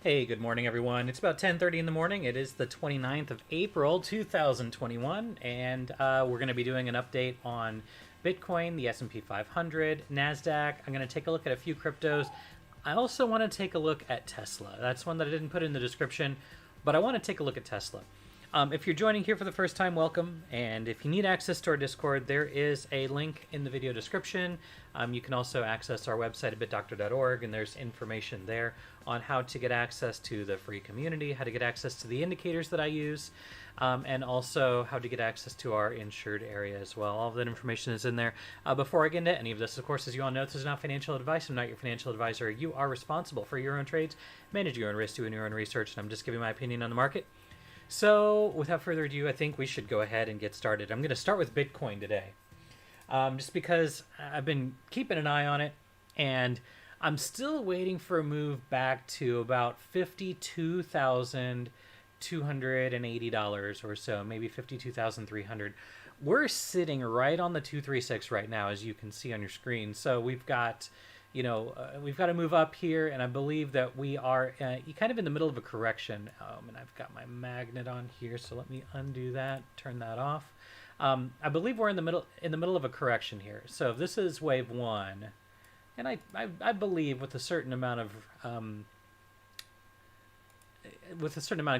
Hey, good morning, everyone. It's about 10:30 in the morning. It is the 29th of April, 2021, and we're going to be doing an update on Bitcoin, the S&P 500, NASDAQ. I'm going to take a look at a few cryptos. I also want to take a look at Tesla. That's one that I didn't put in the description, but I want to take a look at Tesla. If you're joining here for the first time, welcome. And if you need access to our Discord, there is a link in the video description. You can also access our website at bitdoctor.org, and there's information there on how to get access to the free community, how to get access to the indicators that I use, and also how to get access to our insured area as well. All of that information is in there. Before I get into any of this, of course, as you all know, this is not financial advice. I'm not your financial advisor. You are responsible for your own trades, manage your own risk, doing your own research, and I'm just giving my opinion on the market. So without further ado, I think we should go ahead and get started. I'm going to start with Bitcoin today, just because I've been keeping an eye on it, and I'm still waiting for a move back to about $52,280 or so, maybe $52,300. We're sitting right on the 236 right now, as you can see on your screen. So we've got we've got to move up here, and I believe that we are kind of in the middle of a correction. And I've got my magnet on here, so let me undo that, turn that off. I believe we're in the middle of a correction here. So if this is wave one, and I believe with a certain amount of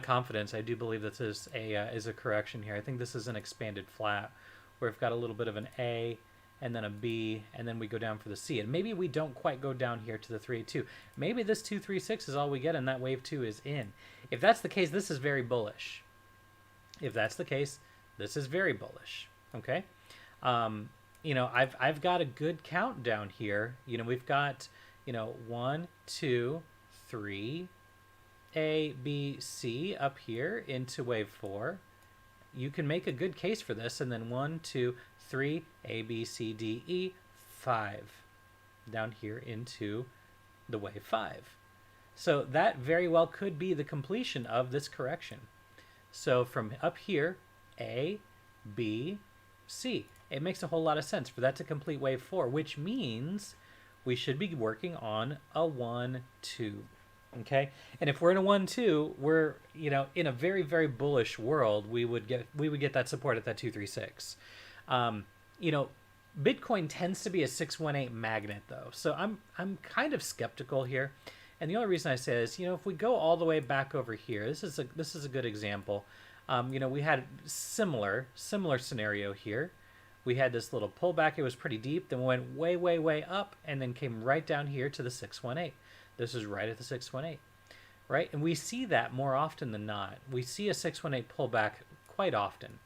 confidence, I do believe this is a correction here. I think this is an expanded flat where we've got a little bit of an A, and then a B, and then we go down for the C. And maybe we don't quite go down here to the 382. Maybe this 236 is all we get, and that wave 2 is in. If that's the case, this is very bullish. If that's the case, this is very bullish. Okay? I've got a good count down here. We've got, 1, 2, 3, A, B, C up here into wave 4. You can make a good case for this, and then 1, 2, 3, A, B, C, D, E, 5 down here into the wave 5. So that very well could be the completion of this correction. So from up here, A, B, C. It makes a whole lot of sense for that to complete wave 4, which means we should be working on a 1, 2. Okay, and if we're in a 1-2, we're in a very, very bullish world. We would get that support at that 236. Bitcoin tends to be a 618 magnet though, so I'm kind of skeptical here. And the only reason I say is, if we go all the way back over here, this is a good example. We had similar scenario here. We had this little pullback. It was pretty deep, then went way, way, way up, and then came right down here to the 618. This is right at the 618, right? And we see that more often than not. We see a 618 pullback quite often.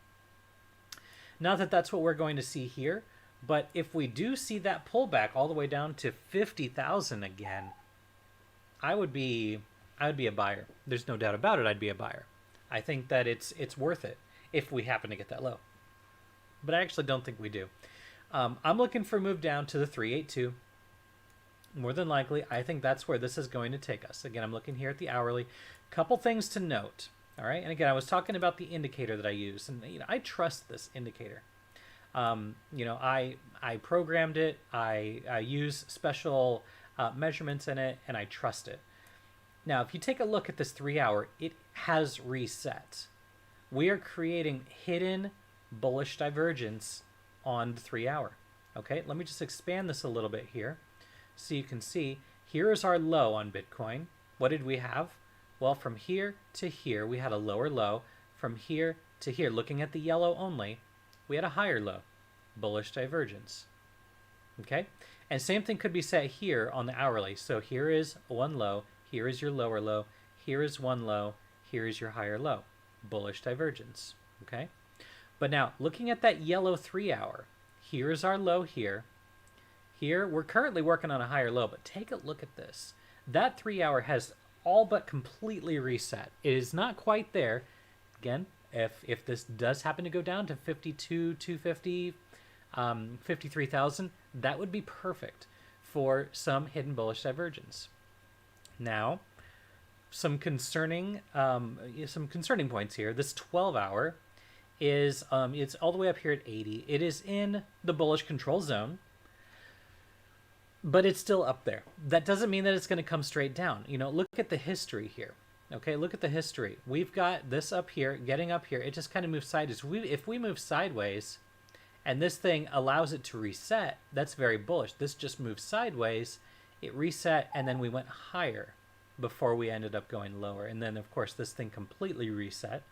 Not that that's what we're going to see here, but if we do see that pullback all the way down to 50,000 again, I would be a buyer. There's no doubt about it. I'd be a buyer. I think that it's worth it if we happen to get that low, but I actually don't think we do. I'm looking for a move down to the 382. More than likely, I think that's where this is going to take us. Again, I'm looking here at the hourly. Couple things to note. All right, and again, I was talking about the indicator that I use, and I trust this indicator. I programmed it. I use special measurements in it, and I trust it. Now, if you take a look at this 3 hour, it has reset. We are creating hidden bullish divergence on the 3 hour. Okay, let me just expand this a little bit here. So you can see, here is our low on Bitcoin. What did we have? Well, from here to here, we had a lower low. From here to here, looking at the yellow only, we had a higher low, bullish divergence. Okay? And same thing could be said here on the hourly. So here is one low, here is your lower low, here is one low, here is your higher low, bullish divergence. Okay? But now, looking at that yellow 3 hour, here is our low here. Here, we're currently working on a higher low, but take a look at this. That 3 hour has all but completely reset. It is not quite there. Again, if this does happen to go down to 52,250, 53,000, that would be perfect for some hidden bullish divergence. Now, some concerning points here. This 12 hour is it's all the way up here at 80. It is in the bullish control zone. but it's still up there. That doesn't mean that it's going to come straight down. You know, look at the history here. Okay, look at the history. We've got this up here, getting up here. It just kind of moves sideways. If we move sideways and this thing allows it to reset, that's very bullish. This just moved sideways, it reset, and then we went higher before we ended up going lower. And then, of course, this thing completely reset.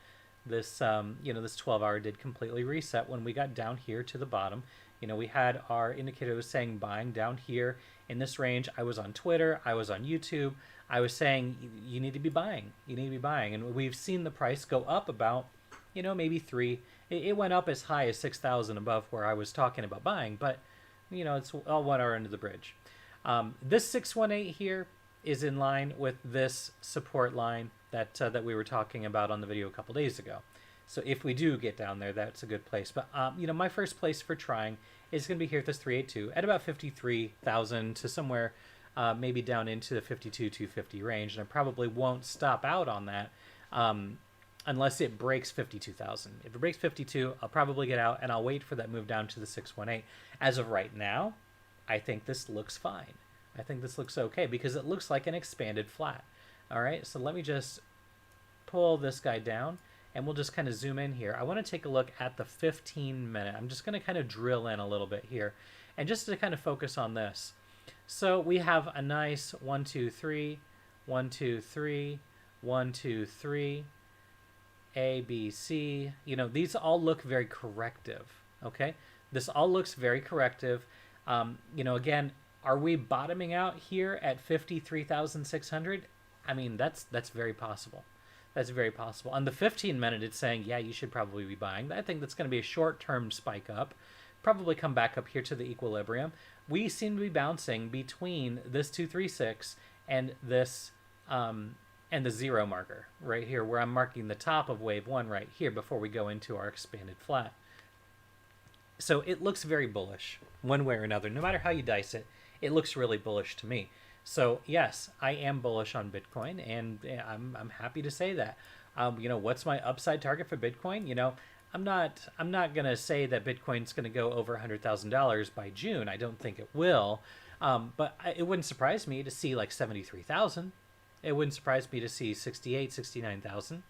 This, you know, this 12-hour did completely reset when we got down here to the bottom. You know, we had our indicator was saying buying down here in this range. I was on Twitter. I was on YouTube. I was saying you need to be buying. You need to be buying. And we've seen the price go up about, you know, maybe 3. It went up as high as 6,000 above where I was talking about buying. But, you know, it's all 1 hour under the bridge. This 618 here is in line with this support line that we were talking about on the video a couple days ago. So if we do get down there, that's a good place. But, you know, my first place for trying is going to be here at this 382 at about 53,000 to somewhere maybe down into the 52,250 range. And I probably won't stop out on that unless it breaks 52,000. If it breaks 52, I'll probably get out and I'll wait for that move down to the 618. As of right now, I think this looks fine. I think this looks okay because it looks like an expanded flat. All right, so let me just pull this guy down and we'll just kind of zoom in here. I want to take a look at the 15-minute. I'm just going to kind of drill in a little bit here and just to kind of focus on this. So we have a nice 1, 2, 3, 1, 2, 3, 1, 2, 3, A, B, C. You know, these all look very corrective, okay? This all looks very corrective. You know, again, are we bottoming out here at 53,600? I mean, that's very possible. That's very possible. On the 15-minute, it's saying, yeah, you should probably be buying. I think that's going to be a short-term spike up. Probably come back up here to the equilibrium. We seem to be bouncing between this 236 and this and the 0 marker right here, where I'm marking the top of wave 1 right here before we go into our expanded flat. So it looks very bullish one way or another. No matter how you dice it, it looks really bullish to me. So yes, I am bullish on Bitcoin, and I'm happy to say that. You know, what's my upside target for Bitcoin? You know, I'm not gonna say that Bitcoin's gonna go over $100,000 by June. I don't think it will, but it wouldn't surprise me to see like 73,000. It wouldn't surprise me to see 68, 69,000.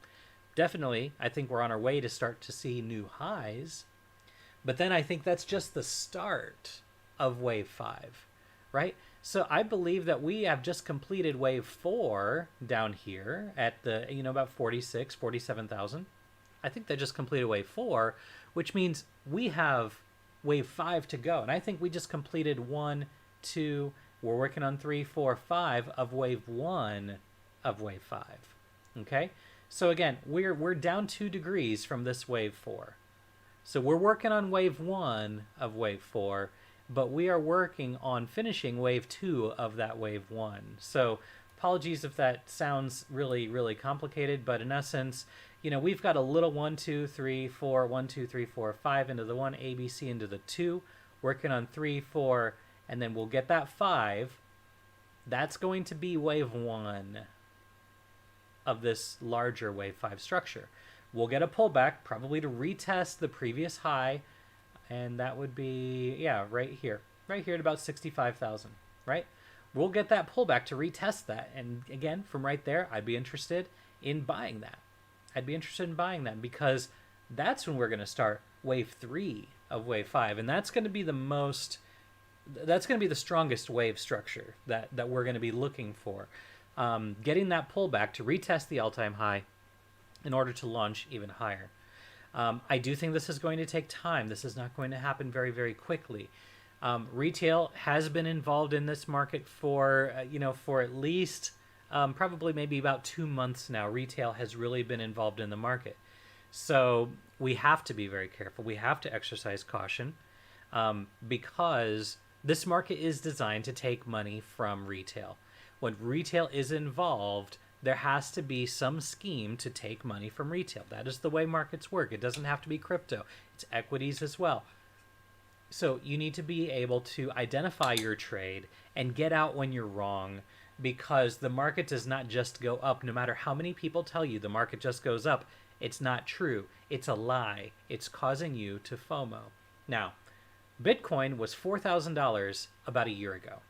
Definitely, I think we're on our way to start to see new highs. But then I think that's just the start of wave 5, right? So I believe that we have just completed wave 4 down here at the, you know, about 46, 47,000. I think they just completed wave 4, which means we have wave 5 to go. And I think we just completed 1, 2, we're working on 3, 4, 5 of wave 1 of wave 5. Okay? So again, we're down 2 degrees from this wave 4. So we're working on wave 1 of wave 4. But we are working on finishing wave 2 of that wave 1. So apologies if that sounds really, really complicated, but in essence, you know, we've got a little 1, 2, 3, 4, 1, 2, 3, 4, 5 into the 1, A, B, C into the 2, working on 3, 4, and then we'll get that 5. That's going to be wave 1 of this larger wave 5 structure. We'll get a pullback, probably to retest the previous high, and that would be, yeah, right here at about 65,000, right? We'll get that pullback to retest that. And again, from right there, I'd be interested in buying that. I'd be interested in buying that because that's when we're going to start wave 3 of wave 5. And that's going to be that's going to be the strongest wave structure that we're going to be looking for. Getting that pullback to retest the all-time high in order to launch even higher. I do think this is going to take time. This is not going to happen very, very quickly. Retail has been involved in this market for, you know, for at least probably maybe about 2 months now. Retail has really been involved in the market. So we have to be very careful. We have to exercise caution because this market is designed to take money from retail. When retail is involved, there has to be some scheme to take money from retail. That is the way markets work. It doesn't have to be crypto. It's equities as well. So you need to be able to identify your trade and get out when you're wrong, because the market does not just go up. No matter how many people tell you the market just goes up, it's not true. It's a lie. It's causing you to FOMO. Now, Bitcoin was $4,000 about a year ago.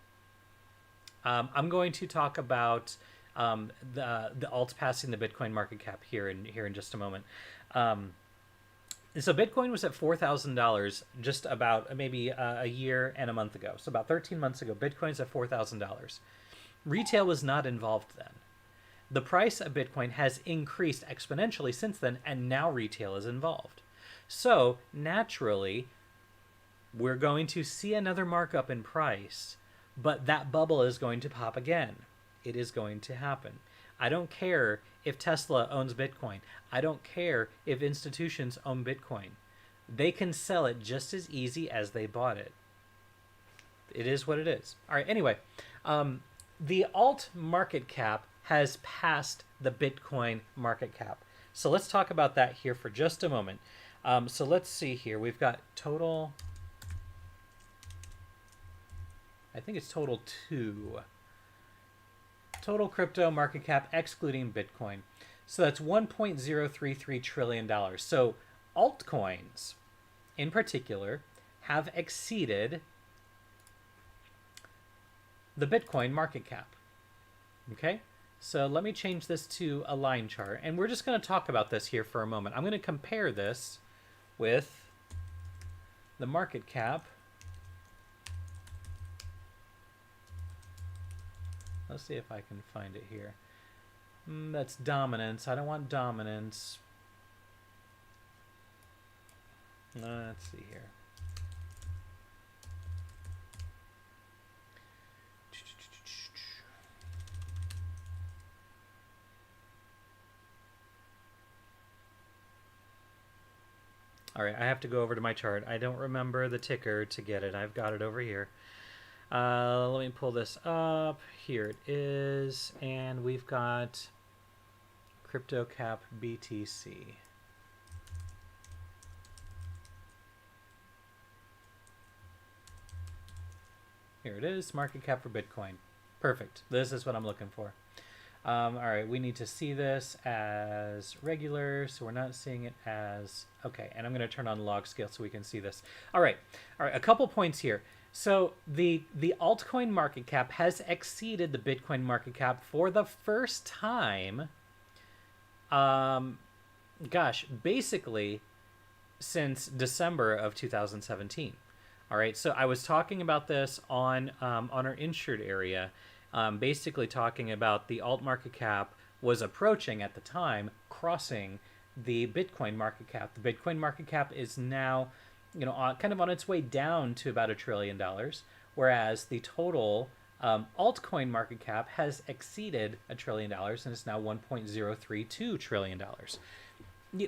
I'm going to talk about the alts passing the Bitcoin market cap here in just a moment. So Bitcoin was at $4,000 just about maybe a year and a month ago. So about 13 months ago, Bitcoin's at $4,000. Retail was not involved then. The price of Bitcoin has increased exponentially since then, and now retail is involved. So naturally, we're going to see another markup in price, but that bubble is going to pop again. It is going to happen. I don't care if Tesla owns Bitcoin. I don't care if institutions own Bitcoin. They can sell it just as easy as they bought it. It is what it is. All right, anyway, the alt market cap has passed the Bitcoin market cap. So let's talk about that here for just a moment. So let's see here. We've got total, I think it's total 2. Total crypto market cap excluding Bitcoin. So that's $1.033 trillion. So altcoins in particular have exceeded the Bitcoin market cap. Okay? So let me change this to a line chart, and we're just going to talk about this here for a moment. I'm going to compare this with the market cap. Let's see if I can find it here. That's dominance. I don't want dominance. Let's see here. All right, I have to go over to my chart. I don't remember the ticker to get it. I've got it over here. Let me pull this up. Here it is. And we've got CryptoCap BTC. Here it is, market cap for Bitcoin. Perfect. This is what I'm looking for. All right, we need to see this as regular, so we're not seeing it as... Okay, and I'm going to turn on log scale so we can see this. All right, a couple points here. So the altcoin market cap has exceeded the Bitcoin market cap for the first time, basically since December of 2017. All right, so I was talking about this on our insured area, basically talking about the alt market cap was approaching at the time, crossing the Bitcoin market cap. The Bitcoin market cap is now, kind of on its way down to about $1 trillion, whereas the total altcoin market cap has exceeded $1 trillion and is now $1.032 trillion.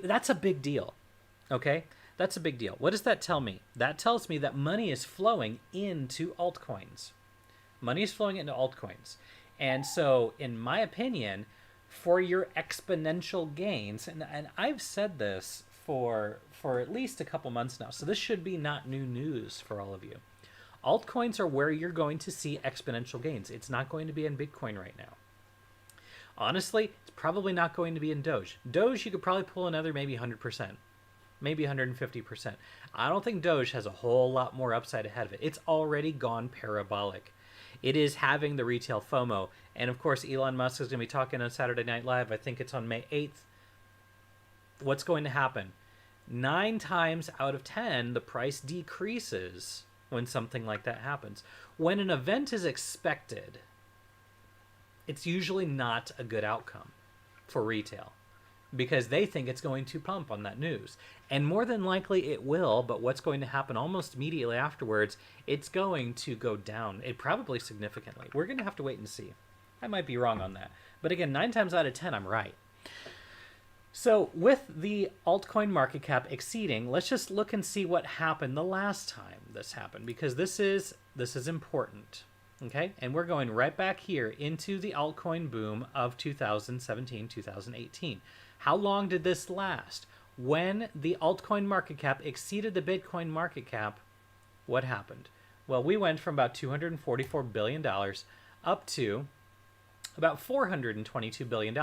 That's a big deal, okay? That's a big deal. What does that tell me? That tells me that money is flowing into altcoins. Money is flowing into altcoins. And so, in my opinion, for your exponential gains, and I've said this for at least a couple months now, so this should be not new news for all of you. Altcoins are where you're going to see exponential gains. It's not going to be in Bitcoin right now. Honestly, it's probably not going to be in Doge. Doge, you could probably pull another maybe 100%. Maybe 150%. I don't think Doge has a whole lot more upside ahead of it. It's already gone parabolic. It is having the retail FOMO. And of course, Elon Musk is going to be talking on Saturday Night Live. I think it's on May 8th. What's going to happen? 9 times out of 10, the price decreases when something like that happens. When an event is expected, it's usually not a good outcome for retail, because they think it's going to pump on that news. And more than likely it will, but what's going to happen almost immediately afterwards, it's going to go down, probably significantly. We're going to have to wait and see. I might be wrong on that. But again, 9 times out of 10, I'm right. So with the altcoin market cap exceeding, let's just look and see what happened the last time this happened, because this is important. Okay, and we're going right back here into the altcoin boom of 2017, 2018. How long did this last? When the altcoin market cap exceeded the Bitcoin market cap, what happened? Well, we went from about $244 billion up to about $422 billion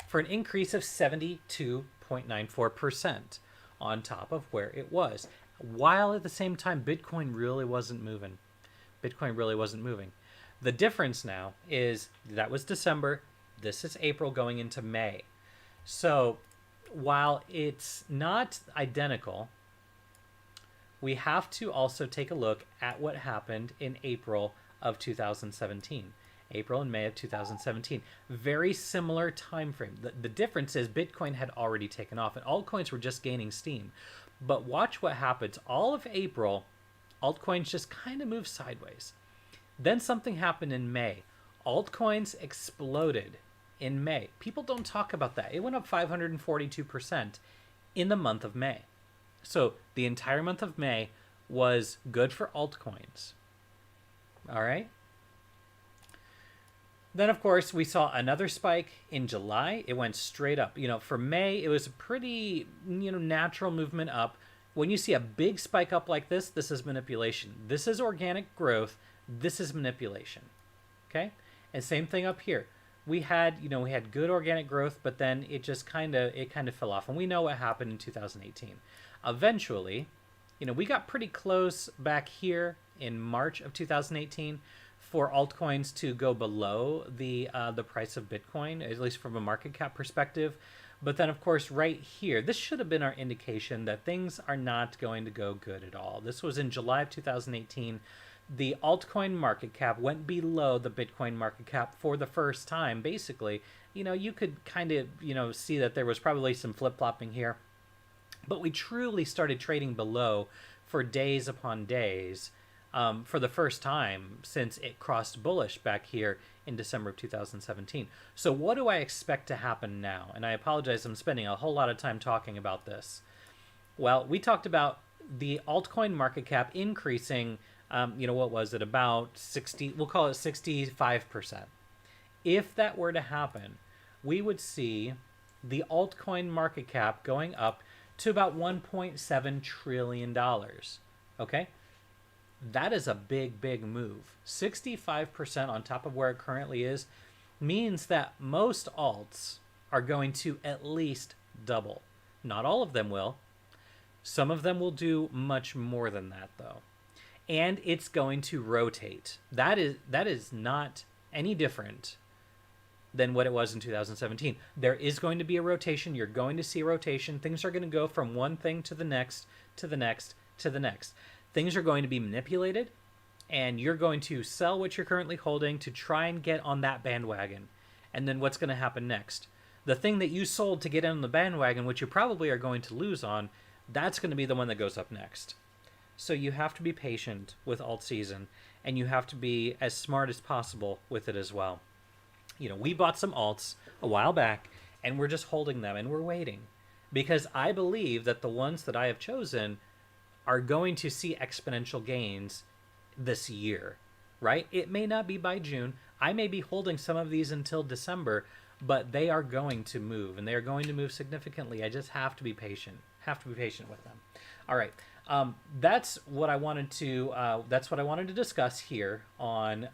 for an increase of 72.94% on top of where it was. While at the same time, Bitcoin really wasn't moving. The difference now is that was December. This is April going into May. So while it's not identical, we have to also take a look at what happened in April of 2017. April and May of 2017. Very similar time frame. The difference is Bitcoin had already taken off and altcoins were just gaining steam. But watch what happens. All of April, altcoins just kind of moved sideways. Then something happened in May. Altcoins exploded in May. People don't talk about that. It went up 542% in the month of May. So the entire month of May was good for altcoins. All right. Then, of course, we saw another spike in July. It went straight up. For May, it was a pretty, natural movement up. When you see a big spike up like this is manipulation. This is organic growth. This is manipulation. Okay? And same thing up here. We had good organic growth, but then it just kind of fell off. And we know what happened in 2018. Eventually, we got pretty close back here in March of 2018 for altcoins to go below the price of Bitcoin, at least from a market cap perspective. But then, of course, right here, this should have been our indication that things are not going to go good at all. This was in July of 2018. The altcoin market cap went below the Bitcoin market cap for the first time. Basically, you could kind of, see that there was probably some flip-flopping here. But we truly started trading below for days upon days. For the first time since it crossed bullish back here in December of 2017. So what do I expect to happen now? And I apologize, I'm spending a whole lot of time talking about this. Well, we talked about the altcoin market cap increasing, what was it, about 60, we'll call it 65%. If that were to happen, we would see the altcoin market cap going up to about $1.7 trillion. Okay? That is a big, big move. 65% on top of where it currently is means that most alts are going to at least double. Not all of them will. Some of them will do much more than that, though. And it's going to rotate. That is not any different than what it was in 2017. There is going to be a rotation. You're going to see a rotation. Things are going to go from one thing to the next, to the next, to the next. Things are going to be manipulated, and you're going to sell what you're currently holding to try and get on that bandwagon. And then what's going to happen next? The thing that you sold to get on the bandwagon, which you probably are going to lose on, that's going to be the one that goes up next. So you have to be patient with alt season, and you have to be as smart as possible with it as well. We bought some alts a while back, and we're just holding them, and we're waiting. Because I believe that the ones that I have chosen are going to see exponential gains this year, right? It may not be by June. I may be holding some of these until December, but they are going to move, and they are going to move significantly. I just have to be patient. With them. All right. That's what I wanted to discuss here on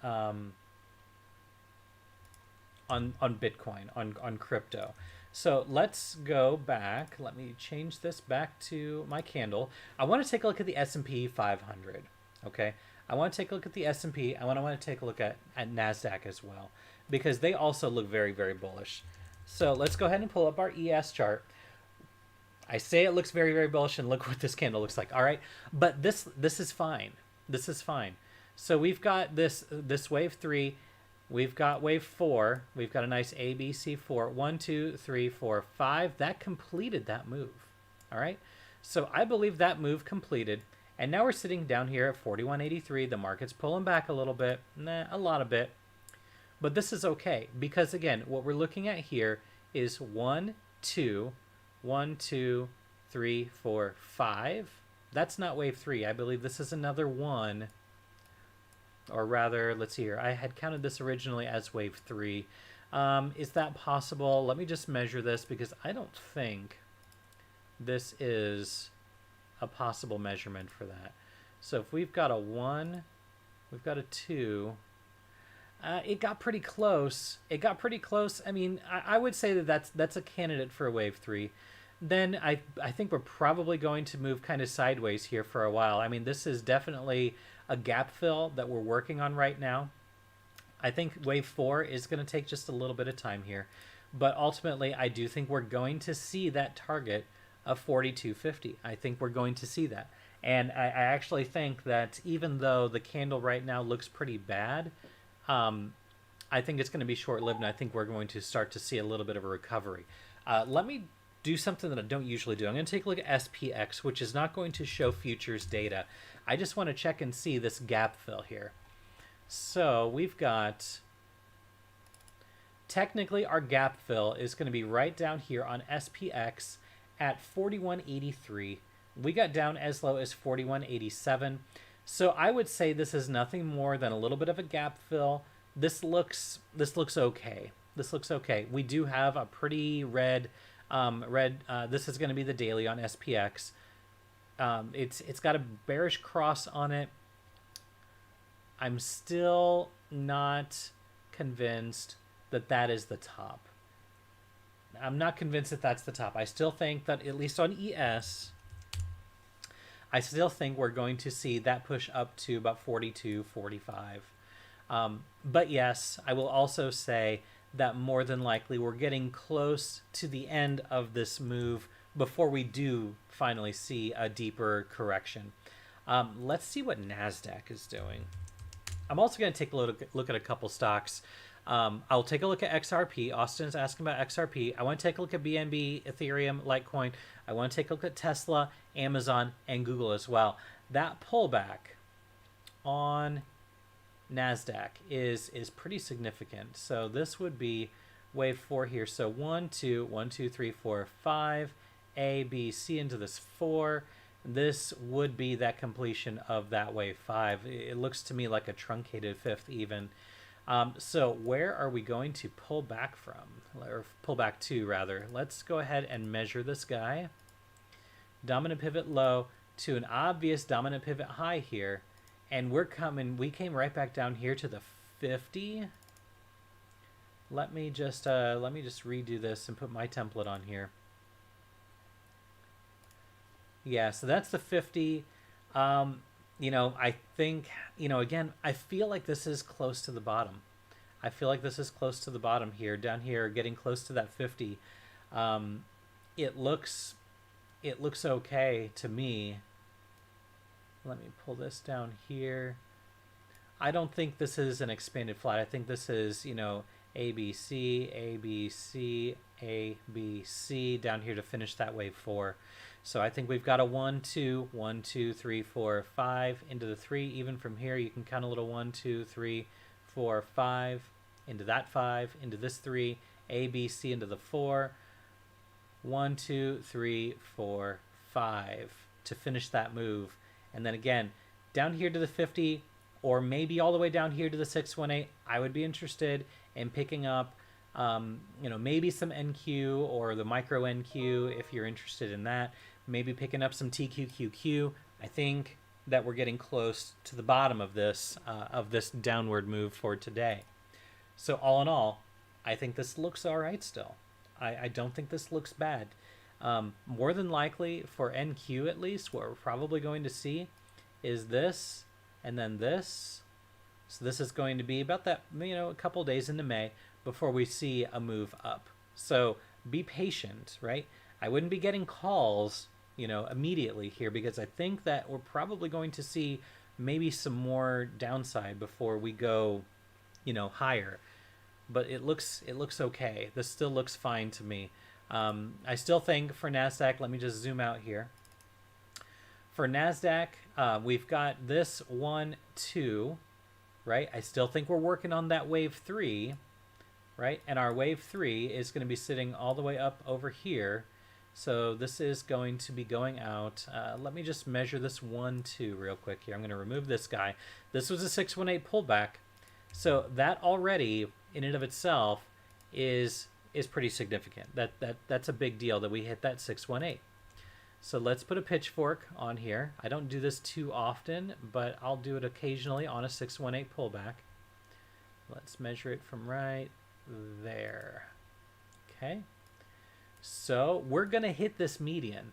Bitcoin, on crypto. So let's go back. Let me change this back to my candle. I want to take a look at the S&P 500. Okay, I want to take a look at the S&P. I want to take a look at NASDAQ as well, because they also look very, very bullish. So let's go ahead and pull up our ES chart. I say it looks very, very bullish, and look what this candle looks like. All right, but this is fine. This is fine. So we've got this wave 3. We've got wave 4. We've got a nice ABC4. 1, 2, 3, 4, 5. That completed that move. All right. So I believe that move completed. And now we're sitting down here at 41.83. The market's pulling back a little bit. A lot of bit. But this is okay. Because, again, what we're looking at here is 1, 2, 1, 2, 3, 4, 5. That's not wave 3. I believe this is another 1. Or rather, let's see here. I had counted this originally as wave 3. Is that possible? Let me just measure this, because I don't think this is a possible measurement for that. So if we've got a 1, we've got a 2. It got pretty close. I mean, I would say that that's a candidate for a wave 3. Then I think we're probably going to move kind of sideways here for a while. I mean, this is definitely a gap fill that we're working on right now. I think wave 4 is going to take just a little bit of time here. But ultimately, I do think we're going to see that target of 42.50. I think we're going to see that. And I actually think that even though the candle right now looks pretty bad, I think it's going to be short-lived, and I think we're going to start to see a little bit of a recovery. Let me do something that I don't usually do. I'm going to take a look at SPX, which is not going to show futures data. I just want to check and see this gap fill here. So we've got, technically our gap fill is going to be right down here on SPX at 41.83. We got down as low as 41.87. So I would say this is nothing more than a little bit of a gap fill. This looks okay. This looks okay. We do have a pretty red, this is going to be the daily on SPX. It's got a bearish cross on it. I'm still not convinced that that is the top. I'm not convinced that that's the top. I still think that, at least on ES, I still think we're going to see that push up to about 42, 45. But yes, I will also say that more than likely we're getting close to the end of this move before we do finally see a deeper correction. Let's see what NASDAQ is doing. I'm also going to take a look at a couple stocks. I'll take a look at XRP. Austin's asking about XRP. I want to take a look at BNB, Ethereum, Litecoin. I want to take a look at Tesla, Amazon, and Google as well. That pullback on NASDAQ is pretty significant. So this would be wave 4 here. So 1, 2, 1, 2, 3, 4, 5, A, B, C into this 4. This would be that completion of that wave 5. It looks to me like a truncated fifth even. So where are we going to pull back from? Or pull back to, rather. Let's go ahead and measure this guy. Dominant pivot low to an obvious dominant pivot high here. And we came right back down here to the 50. Let me just redo this and put my template on here. Yeah, so that's the 50. I think, again, I feel like this is close to the bottom. I feel like this is close to the bottom here, down here, getting close to that 50. It looks okay to me. Let me pull this down here. I don't think this is an expanded flat. I think this is, ABC, ABC, ABC, down here to finish that wave 4. So I think we've got a 1, 2, 1, 2, 3, 4, 5 into the 3. Even from here, you can count a little 1, 2, 3, 4, 5 into that 5, into this 3, A, B, C into the 4. 1, 2, 3, 4, 5 to finish that move. And then again, down here to the 50, or maybe all the way down here to the 618, I would be interested in picking up, maybe some NQ or the micro NQ if you're interested in that. Maybe picking up some TQQQ. I think that we're getting close to the bottom of this downward move for today. So all in all, I think this looks all right still. I don't think this looks bad. More than likely, for NQ at least, what we're probably going to see is this and then this. So this is going to be about that, a couple days into May before we see a move up. So be patient, right? I wouldn't be getting calls, immediately here, because I think that we're probably going to see maybe some more downside before we go, higher. But it looks okay. This still looks fine to me. I still think for NASDAQ, let me just zoom out here. For NASDAQ, we've got this 1, 2, right? I still think we're working on that wave 3, right? And our wave 3 is going to be sitting all the way up over here. So this is going to be going out. Let me just measure this 1, 2 real quick here. I'm going to remove this guy. This was a 618 pullback. So that already, in and of itself, is pretty significant. That's a big deal that we hit that 618. So let's put a pitchfork on here. I don't do this too often, but I'll do it occasionally on a 618 pullback. Let's measure it from right there. Okay. So we're going to hit this median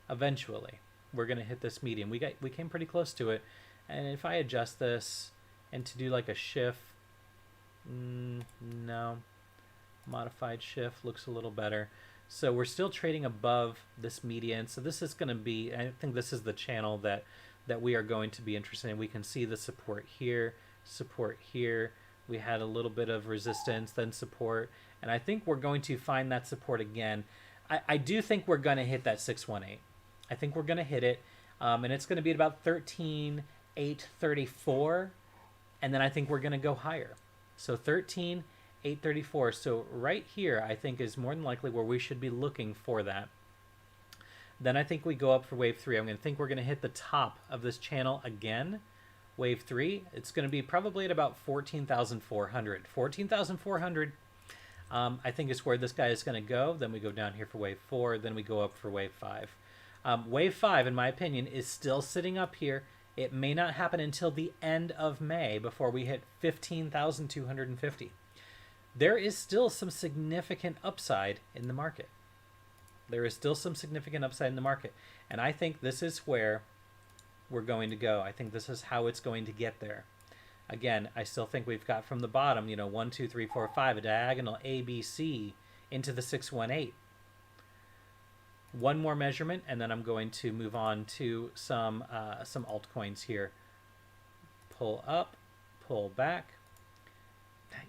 eventually. We're going to hit this median. We came pretty close to it. And if I adjust this, and to do like a shift, no, modified shift looks a little better. So we're still trading above this median. So this is going to be, I think this is the channel that we are going to be interested in. We can see the support here, we had a little bit of resistance, then support, and I think we're going to find that support again. I do think we're going to hit that 618. I think we're going to hit it, and it's going to be at about 13,834, and then I think we're going to go higher. So 13,834. So right here, I think, is more than likely where we should be looking for that. Then I think we go up for wave 3. I'm going to think we're going to hit the top of this channel again. Wave 3, it's going to be probably at about 14,400. 14,400, I think, is where this guy is going to go. Then we go down here for wave 4. Then we go up for wave 5. Wave 5, in my opinion, is still sitting up here. It may not happen until the end of May before we hit 15,250. There is still some significant upside in the market. There is still some significant upside in the market. And I think this is where we're going to go. I think this is how it's going to get there. Again, I still think we've got from the bottom, 1, 2, 3, 4, 5, a diagonal ABC into the 618. One more measurement, and then I'm going to move on to some altcoins here. Pull up, pull back.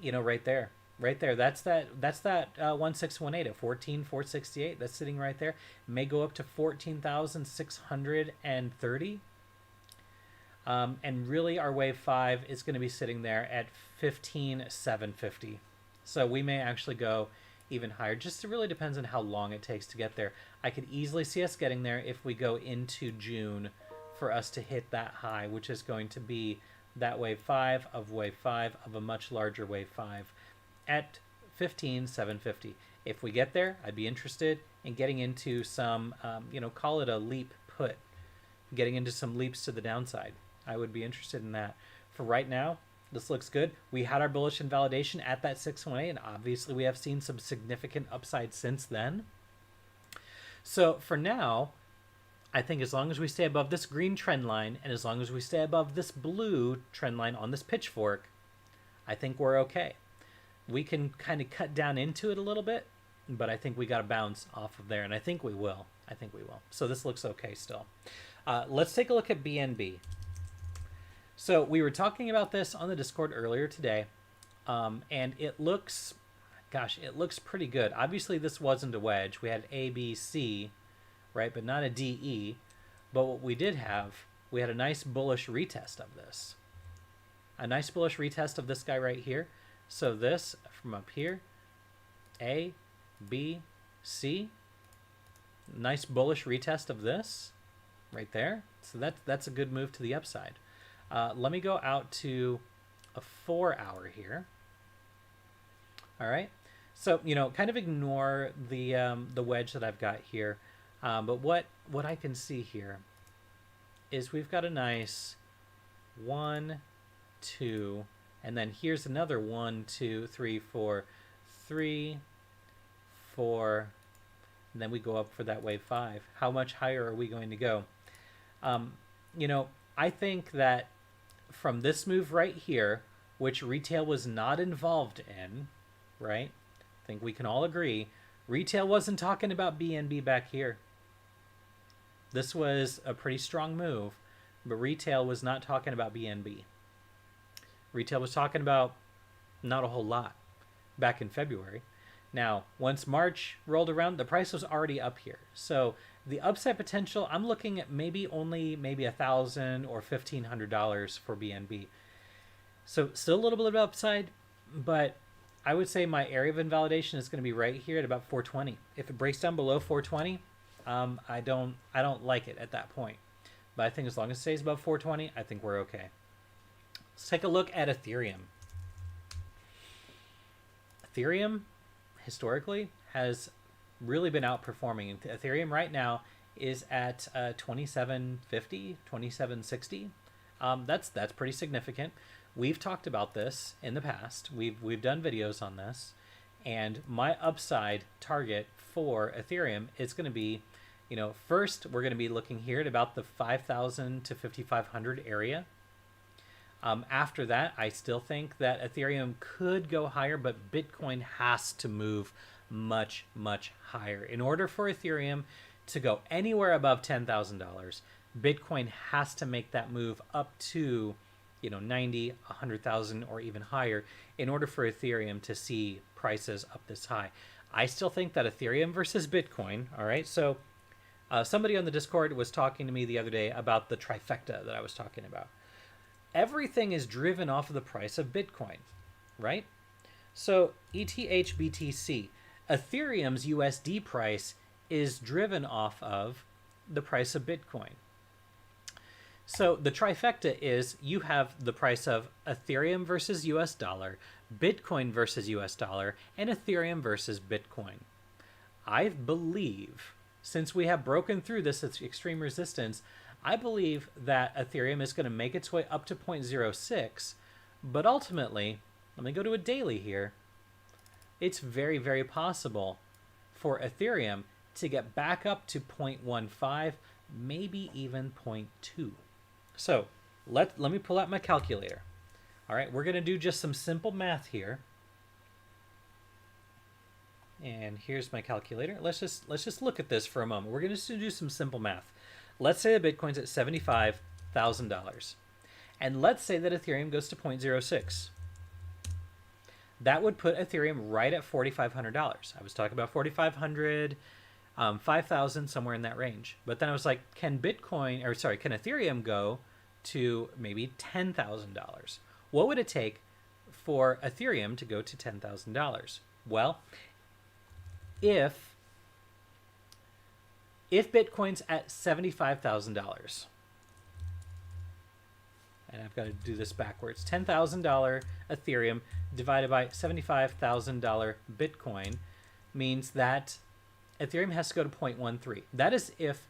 Right there. Right there. That's that 1618 at 14,468. That's sitting right there. May go up to 14,630. And really our wave 5 is going to be sitting there at 15,750. So we may actually go even higher. Just it really depends on how long it takes to get there. I could easily see us getting there if we go into June for us to hit that high, which is going to be that wave 5 of a much larger wave 5 at 15,750. If we get there, I'd be interested in getting into some, call it a leap put, getting into some leaps to the downside. I would be interested in that. For right now, this looks good. We had our bullish invalidation at that 618, and obviously we have seen some significant upside since then. So for now, I think as long as we stay above this green trend line, and as long as we stay above this blue trend line on this pitchfork, I think we're okay. We can kind of cut down into it a little bit, but I think we got to bounce off of there, and I think we will. So this looks okay still. Let's take a look at BNB. So we were talking about this on the Discord earlier today, and it looks pretty good. Obviously, this wasn't a wedge. We had A, B, C, right, but not a D, E. But what we did have, we had a nice bullish retest of this. A nice bullish retest of this guy right here. So this, from up here, A, B, C. Nice bullish retest of this right there. So that's a good move to the upside. Let me go out to a 4-hour here. All right. So, kind of ignore the wedge that I've got here. But what I can see here is we've got a nice 1, 2, and then here's another 1, 2, 3, 4, 3, 4, and then we go up for that wave 5. How much higher are we going to go? I think that from this move right here, which retail was not involved in, right? I think we can all agree, retail wasn't talking about BNB back here. This was a pretty strong move, but retail was not talking about BNB. Retail was talking about not a whole lot back in February. Now, once March rolled around, the price was already up here. So the upside potential, I'm looking at maybe $1,000 or $1,500 for BNB. So still a little bit of upside, but I would say my area of invalidation is going to be right here at about 420. If it breaks down below 420, I don't like it at that point. But I think as long as it stays above 420, I think we're okay. Let's take a look at Ethereum. Ethereum, historically, has really been outperforming. Ethereum right now is at 2750, 2760. That's pretty significant. We've talked about this in the past. We've done videos on this, and my upside target for Ethereum is going to be, first we're going to be looking here at about the 5,000 to 5,500 area. After that, I still think that Ethereum could go higher, but Bitcoin has to move much, much higher. In order for Ethereum to go anywhere above $10,000, Bitcoin has to make that move up to, 90, 100,000 or even higher in order for Ethereum to see prices up this high. I still think that Ethereum versus Bitcoin, all right? So somebody on the Discord was talking to me the other day about the trifecta that I was talking about. Everything is driven off of the price of Bitcoin, right? So ETH BTC, Ethereum's USD price is driven off of the price of Bitcoin. So the trifecta is you have the price of Ethereum versus US dollar, Bitcoin versus US dollar, and Ethereum versus Bitcoin. I believe, since we have broken through this extreme resistance, I believe that Ethereum is going to make its way up to 0.06, but ultimately, let me go to a daily here, it's very, very possible for Ethereum to get back up to 0.15, maybe even 0.2. So let me pull out my calculator. All right, we're going to do just some simple math here. And here's my calculator. Let's just look at this for a moment. We're going to do some simple math. Let's say that Bitcoin's at $75,000. And let's say that Ethereum goes to 0.06. That would put Ethereum right at $4,500. I was talking about 4,500, 5,000, somewhere in that range. But then I was like, can Ethereum go to maybe $10,000? What would it take for Ethereum to go to $10,000? Well, if Bitcoin's at $75,000, and I've got to do this backwards, $10,000 Ethereum divided by $75,000 Bitcoin means that Ethereum has to go to 0.13. That is if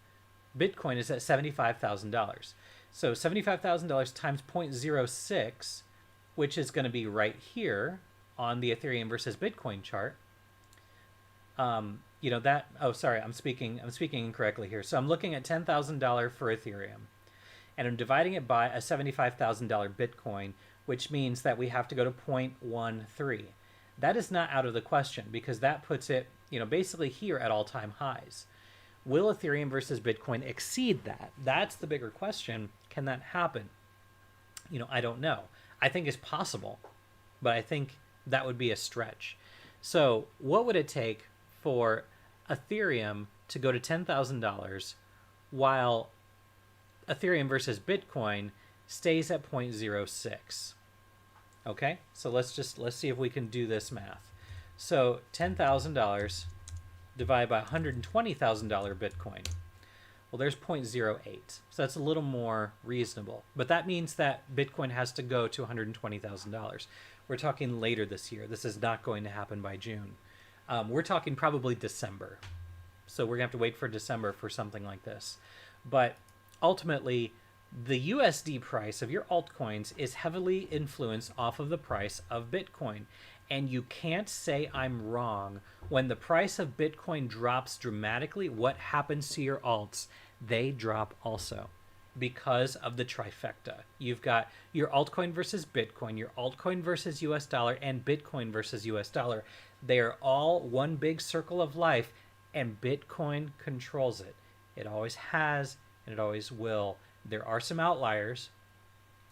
Bitcoin is at $75,000. So $75,000 times 0.06, which is going to be right here on the Ethereum versus Bitcoin chart. I'm speaking incorrectly here. So I'm looking at $10,000 for Ethereum, and I'm dividing it by a $75,000 Bitcoin, which means that we have to go to 0.13. That is not out of the question because that puts it, basically here at all-time highs. Will Ethereum versus Bitcoin exceed that? That's the bigger question. Can that happen? I don't know. I think it's possible, but I think that would be a stretch. So what would it take for Ethereum to go to $10,000 while Ethereum versus Bitcoin stays at 0.06? Okay, so let's see if we can do this math. So $10,000 divided by $120,000 Bitcoin. Well, there's 0.08, so that's a little more reasonable. But that means that Bitcoin has to go to $120,000. We're talking later this year. This is not going to happen by June. We're talking probably December. So we're going to have to wait for December for something like this. But ultimately, the USD price of your altcoins is heavily influenced off of the price of Bitcoin. And you can't say I'm wrong. When the price of Bitcoin drops dramatically, what happens to your alts? They drop also because of the trifecta. You've got your altcoin versus Bitcoin, your altcoin versus US dollar, and Bitcoin versus US dollar. They are all one big circle of life, and Bitcoin controls it. It always has, and it always will. There are some outliers,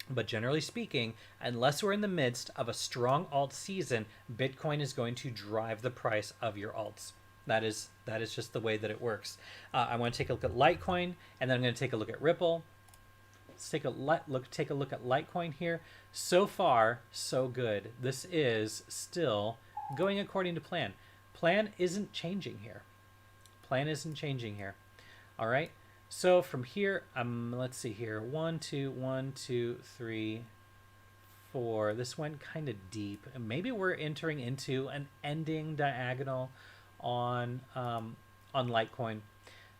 but generally speaking, unless we're in the midst of a strong alt season, Bitcoin is going to drive the price of your alts. That is just the way that it works. I want to take a look at Litecoin, and then I'm going to take a look at Ripple. Let's take a look at Litecoin here. So far, so good. This is still going according to plan. Plan isn't changing here. All right. So from here, let's see here. 1, 2, 3, 4. This went kind of deep. And maybe we're entering into an ending diagonal on Litecoin.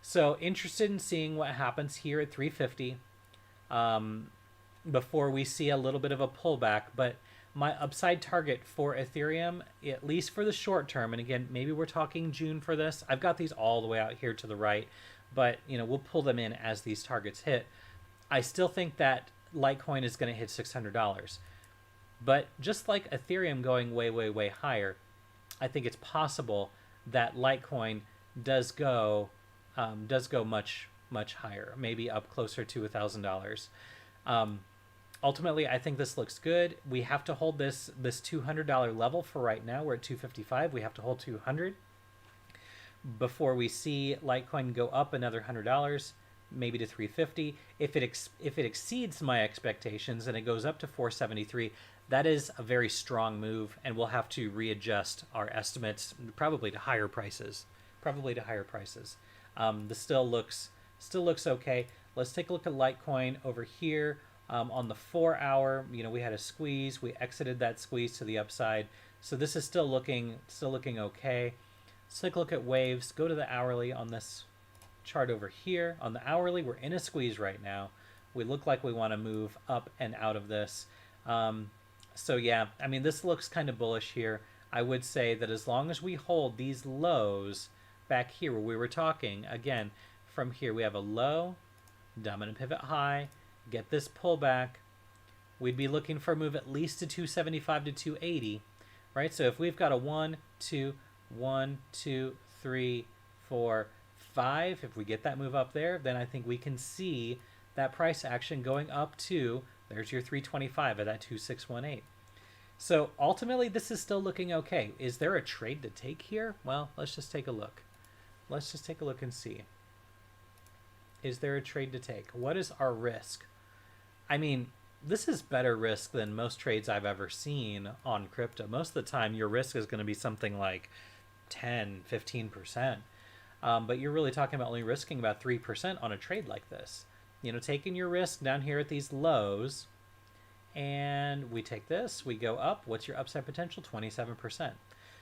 So interested in seeing what happens here at 350 before we see a little bit of a pullback. But my upside target for Ethereum, at least for the short term, and again, maybe we're talking June for this. I've got these all the way out here to the right, but we'll pull them in as these targets hit. I still think that Litecoin is going to hit $600. But just like Ethereum going way, way, way higher, I think it's possible that Litecoin does go much, much higher, maybe up closer to $1,000. Ultimately, I think this looks good. We have to hold this $200 level for right now. We're at 255. We have to hold 200 before we see Litecoin go up another $100, maybe to 350. If it exceeds my expectations and it goes up to 473, that is a very strong move, and we'll have to readjust our estimates probably to higher prices. This still looks okay. Let's take a look at Litecoin over here. On the 4 hour, we had a squeeze. We exited that squeeze to the upside. So this is still looking okay. Let's take a look at waves. Go to the hourly on this chart over here. On the hourly, we're in a squeeze right now. We look like we want to move up and out of this. So yeah, I mean, this looks kind of bullish here. I would say that as long as we hold these lows back here where we were talking, again, from here we have a low, dominant pivot high, get this pullback, we'd be looking for a move at least to 275 to 280, right? So if we've got a 1, 2, 1, 2, 3, 4, 5, if we get that move up there, then I think we can see that price action going up to, there's your 325 at that 2618. So ultimately, this is still looking okay. Is there a trade to take here? Well, let's just take a look. Let's just take a look and see. Is there a trade to take? What is our risk? I mean, this is better risk than most trades I've ever seen on crypto. Most of the time, your risk is going to be something like 10, 15%. But you're really talking about only risking about 3% on a trade like this. Taking your risk down here at these lows, and we take this, we go up. What's your upside potential? 27%.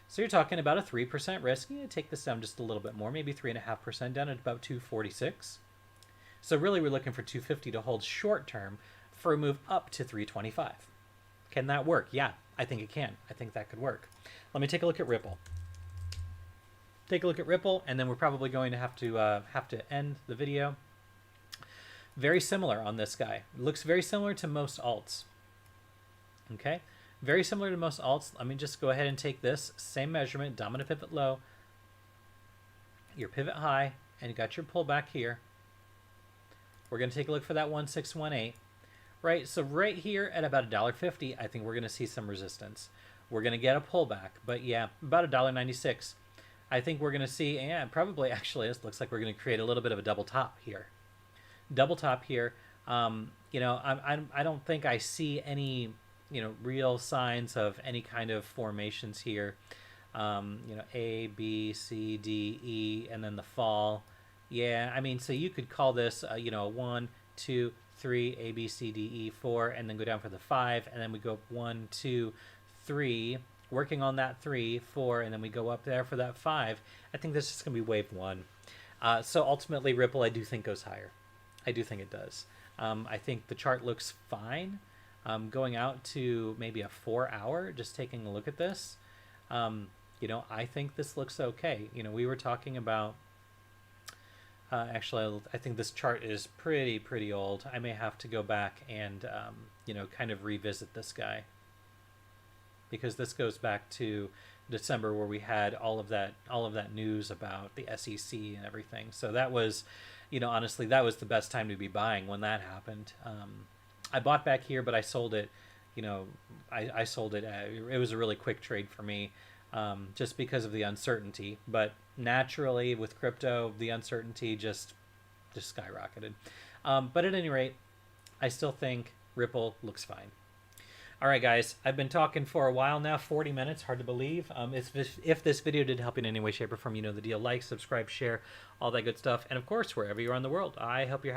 So you're talking about a 3% risk. Take this down just a little bit more, maybe 3.5% down at about 246. So really we're looking for 250 to hold short term for a move up to 325. Can that work? Yeah, I think it can. I think that could work. Let me take a look at Ripple. Take a look at Ripple, and then we're probably going to have to end the video. Very similar on this guy. It looks very similar to most alts. Okay, very similar to most alts. Let me just go ahead and take this same measurement, dominant pivot low, your pivot high, and you got your pullback here. We're going to take a look for that 1618, right? So right here at about $1.50, I think we're going to see some resistance. We're going to get a pullback, but yeah, about $1.96. I think we're going to see, and probably actually it looks like we're going to create a little bit of a double top here. Double top here. I don't think I see any, real signs of any kind of formations here. A, B, C, D, E, and then the fall. Yeah, I mean, so you could call this, 1, 2, 3, A, B, C, D, E, 4, and then go down for the 5, and then we go 1, 2, 3, working on that 3, 4, and then we go up there for that 5. I think this is going to be wave 1. So ultimately, Ripple, I do think goes higher. I do think it does. I think the chart looks fine. Going out to maybe a 4 hour, just taking a look at this, I think this looks okay. We were talking about, actually, I think this chart is pretty old. I may have to go back and, kind of revisit this guy, because this goes back to December, where we had all of that news about the SEC and everything. So that was, honestly, that was the best time to be buying when that happened. I bought back here, but I sold it. I sold it. It was a really quick trade for me, just because of the uncertainty. But naturally, with crypto, the uncertainty just skyrocketed. But at any rate, I still think Ripple looks fine. All right, guys, I've been talking for a while now, 40 minutes, hard to believe. If this video did help in any way, shape, or form, you know the deal. Like, subscribe, share, all that good stuff. And of course, wherever you are in the world, I hope you're having